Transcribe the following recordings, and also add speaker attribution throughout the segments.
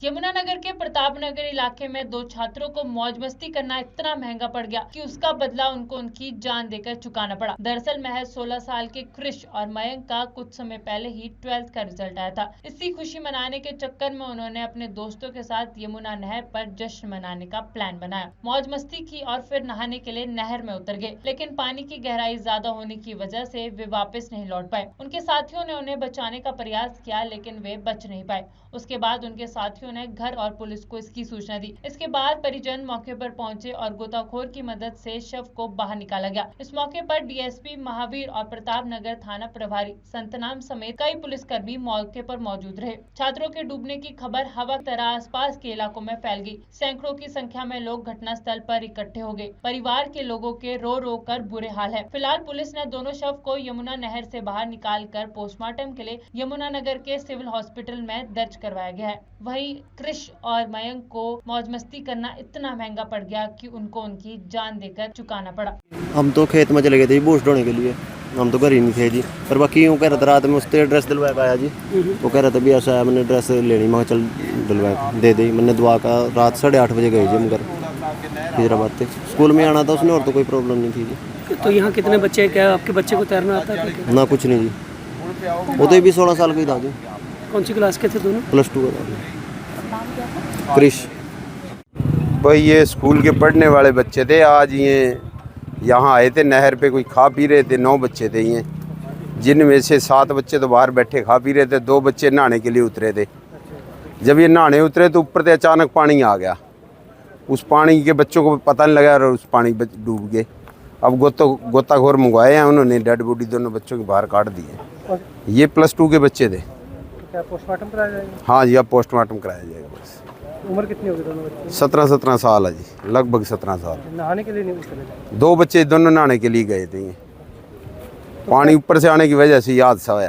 Speaker 1: यमुनानगर के प्रतापनगर इलाके में दो छात्रों को मौज मस्ती करना इतना महंगा पड़ गया कि उसका बदला उनको उनकी जान देकर चुकाना पड़ा। दरअसल महज 16 साल के कृष और मयंक का कुछ समय पहले ही 12th का रिजल्ट आया था। इसी खुशी मनाने के चक्कर में उन्होंने अपने दोस्तों के साथ यमुना नहर पर जश्न मनाने का प्लान बनाया। मौज मस्ती की और फिर नहाने के लिए नहर में उतर गए, लेकिन पानी की गहराई ज्यादा होने की वजह से वे वापस नहीं लौट पाए। उनके साथियों ने उन्हें बचाने का प्रयास किया, लेकिन वे बच नहीं पाए। उसके बाद उनके साथियों ने घर और पुलिस को इसकी सूचना दी। इसके बाद परिजन मौके पर पहुंचे और गोताखोर की मदद से शव को बाहर निकाला गया। इस मौके पर डीएसपी महावीर और प्रतापनगर थाना प्रभारी संतनाम समेत कई पुलिसकर्मी मौके पर मौजूद रहे। छात्रों के डूबने की खबर हवा की तरह आसपास के इलाकों में फैल गई। सैकड़ों की संख्या में लोग घटनास्थल पर इकट्ठे हो गए। परिवार के लोगों के रो रो कर बुरे हाल है। फिलहाल पुलिस ने दोनों शव को यमुना नहर से बाहर निकाल कर पोस्टमार्टम के लिए यमुनानगर के सिविल हॉस्पिटल में दर्ज करवाया गया है। वहीं कृष और मयंक को मौज मस्ती करना इतना महंगा पड़ गया कि उनको उनकी जान देकर चुकाना पड़ा।
Speaker 2: हम तो खेत में चले गए थे बूस्ट होने के लिए, हम तो घर ही नहीं थे जी। पर बाकी यूँ कह रहा था, रात में उससे ड्रेस दिलवाया पाया जी। वो कह रहा था भी ऐसा है, मैंने ड्रेस लेनी, मैं चल दिलवा दे दी। मैंने दुआ का रात 8:30 बजे गई जी हम घर हैदराबाद से। स्कूल में आना था उसने, और तो कोई प्रॉब्लम नहीं थी जी।
Speaker 3: तो यहाँ कितने बच्चे, क्या आपके बच्चे को तैरना आता है?
Speaker 2: ना कुछ नहीं जी, वो तो भी 16 साल का ही था जी।
Speaker 3: कौन सी क्लास के थे दोनों?
Speaker 2: +2 का था। कृष
Speaker 4: भाई ये स्कूल के पढ़ने वाले बच्चे थे। आज ये यहाँ आए थे नहर पे, कोई खा पी रहे थे। 9 बच्चे थे ये, जिनमें से 7 बच्चे तो बाहर बैठे खा पी रहे थे। 2 बच्चे नहाने के लिए उतरे थे। जब ये नहाने उतरे तो ऊपर से अचानक पानी आ गया। उस पानी के बच्चों को पता नहीं लगा और उस पानी डूब गए। अब गोताखोर मंगवाए हैं उन्होंने, डेड बॉडी दोनों बच्चों के बाहर काट दिए। ये +2 के बच्चे थे।
Speaker 3: क्या पोस्टमार्टम कराया जाएगा?
Speaker 4: हाँ जी, अब पोस्टमार्टम कराया जाएगा। बस
Speaker 3: उम्र कितनी होगी दोनों बच्चों?
Speaker 4: 17 साल है जी, लगभग 17 साल।
Speaker 3: नहाने के लिए नहीं उतरे?
Speaker 4: 2 बच्चे दोनों नहाने के लिए गए थे। पानी ऊपर से आने की वजह से ये हादसा हुआ।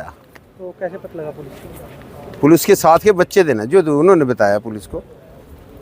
Speaker 3: तो कैसे पता लगा पुलिस को?
Speaker 4: पुलिस के साथ के बच्चे थे ना, जो उन्होंने बताया पुलिस को।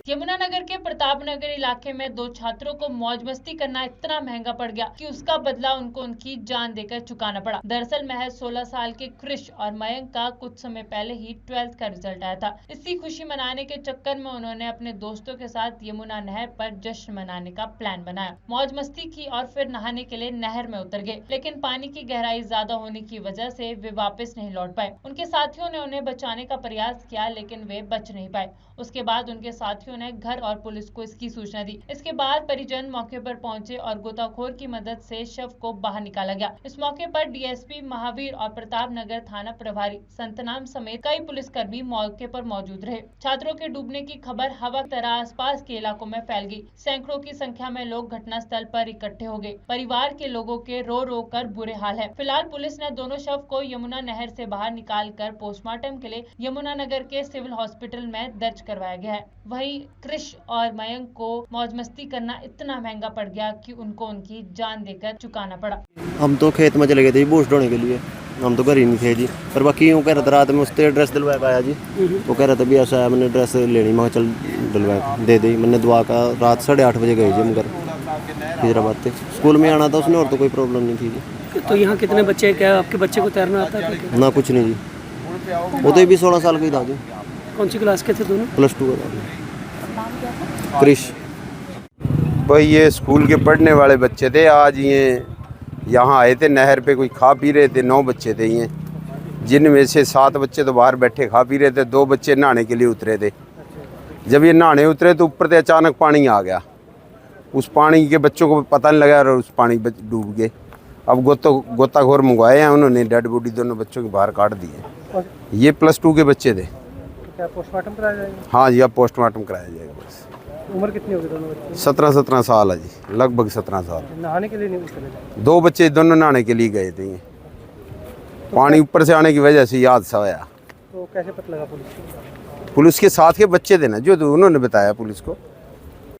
Speaker 1: यमुनानगर के प्रतापनगर इलाके में दो छात्रों को मौज मस्ती करना इतना महंगा पड़ गया कि उसका बदला उनको उनकी जान देकर चुकाना पड़ा। दरअसल महज 16 साल के कृष और मयंक का कुछ समय पहले ही 12th का रिजल्ट आया था। इसी खुशी मनाने के चक्कर में उन्होंने अपने दोस्तों के साथ यमुना नहर पर जश्न मनाने का प्लान बनाया। मौज मस्ती की और फिर नहाने के लिए नहर में उतर गए, लेकिन पानी की गहराई ज्यादा होने की वजह से वे वापस नहीं लौट पाए। उनके साथियों ने उन्हें बचाने का प्रयास किया, लेकिन वे बच नहीं पाए। उसके बाद उनके साथियों ने घर और पुलिस को इसकी सूचना दी। इसके बाद परिजन मौके पर पहुंचे और गोताखोर की मदद से शव को बाहर निकाला गया। इस मौके पर डीएसपी महावीर और प्रतापनगर थाना प्रभारी संतनाम समेत कई पुलिसकर्मी मौके पर मौजूद रहे। छात्रों के डूबने की खबर हवा की तरह आसपास के इलाकों में फैल गई। सैकड़ों की संख्या में लोग घटनास्थल पर इकट्ठे हो गए। परिवार के लोगों के रो रो कर बुरे हाल है। फिलहाल पुलिस ने दोनों शव को यमुना नहर से बाहर निकाल कर पोस्टमार्टम के लिए यमुनानगर के सिविल हॉस्पिटल में दर्ज करवाया गया है। वहीं कृष और मयंक को मौज मस्ती करना इतना महंगा पड़ गया कि उनको उनकी जान देकर चुकाना पड़ा।
Speaker 2: हम तो खेत में चले गए थे बूस्ट होने के लिए, हम तो घर ही नहीं थे जी। पर बाकी यूँ कह रहा था, रात में उससे ड्रेस दिलवाया पाया जी। वो कह रहा था भी ऐसा है, मैंने ड्रेस लेनी, मैं चल दिलवा दे दी। मैंने दुआ का रात 8:30 बजे गई जी हम घर हैदराबाद से। स्कूल में आना था उसने, और तो कोई प्रॉब्लम नहीं थी जी।
Speaker 3: तो यहाँ कितने बच्चे, क्या आपके बच्चे को तैरना आता है?
Speaker 2: ना कुछ नहीं जी, वो तो भी 16 साल का ही था जी।
Speaker 3: कौन सी क्लास के थे दोनों?
Speaker 2: +2 का था। कृष
Speaker 4: भाई ये स्कूल के पढ़ने वाले बच्चे थे। आज ये यहाँ आए थे नहर पे, कोई खा पी रहे थे। 9 बच्चे थे ये, जिनमें से 7 बच्चे तो बाहर बैठे खा पी रहे थे। 2 बच्चे नहाने के लिए उतरे थे। जब ये नहाने उतरे तो ऊपर से अचानक पानी आ गया। उस पानी के बच्चों को पता नहीं लगा और उस पानी डूब गए। अब गोताखोर मंगवाए हैं उन्होंने, डेड बॉडी दोनों बच्चों के बाहर काट दिए। ये +2 के बच्चे थे।
Speaker 3: क्या पोस्टमार्टम कराया जाएगा?
Speaker 4: हाँ जी, अब पोस्टमार्टम कराया जाएगा। बस
Speaker 3: उम्र कितनी होगी दोनों बच्चों?
Speaker 4: 17 साल है जी, लगभग 17 साल।
Speaker 3: नहाने के लिए नहीं उतरे?
Speaker 4: 2 बच्चे दोनों नहाने के लिए गए थे। पानी ऊपर से आने की वजह से ये हादसा हुआ।
Speaker 3: तो कैसे पता लगा पुलिस को?
Speaker 4: पुलिस के साथ के बच्चे थे ना, जो उन्होंने बताया पुलिस को।